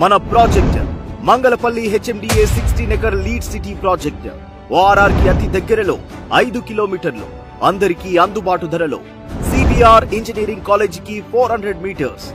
మన project Mangalpalli HMDA 16 acre lead city project ORR కి అతి దగ్గరలో 5 కిలోమీటర్లు, అందరికీ అందుబాటు ధరలో. సిబిఆర్ ఇంజనీరింగ్ కాలేజీకి 400 meters,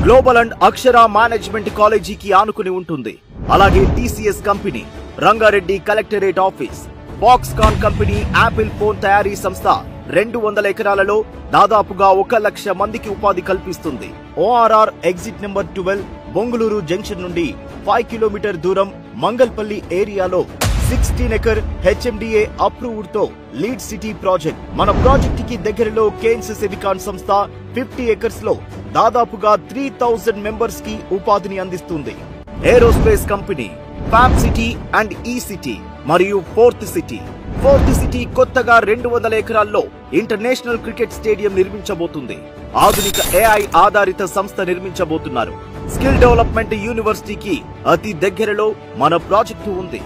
global and Akshara management కాలేజీకి ఆనుకుని ఉంటుంది. అలాగే TCS company, Rangareddy collectorate office, Foxconn company Apple phone తయారీ సంస్థ 200 ఎకరాలలో దాదాపుగా 1 లక్ష మందికి ఉపాధి కల్పిస్తుంది. ORR exit number 12 Bongulur junction నుండి 5 కిలోమీటర్ దూరం మంగళపల్లి ఏరియాలో 16 ఎకర్ హెచ్ఎండిఏ అప్రూవ్డ్ తో లీడ్ సిటీ ప్రాజెక్ట్. మన ప్రాజెక్ట్ కి దగ్గరలో కేన్స్ సెమికాన్ సంస్థ 50 ఎకర్స్ లో దాదాపుగా 3000 మెంబర్స్ కి ఉపాధిని అందిస్తుంది. Aerospace company, fab city and ఈ సిటీ మరియు ఫోర్త్ సిటీ కొత్తగా 200 ఎకరాల్లో ఇంటర్నేషనల్ క్రికెట్ స్టేడియం నిర్మించబోతుంది. ఆధునిక ఏఐ ఆధారిత సంస్థ నిర్మించబోతున్నారు. స్కిల్ డెవలప్మెంట్ యూనివర్సిటీకి అతి దగ్గరలో మన ప్రాజెక్టు ఉంది.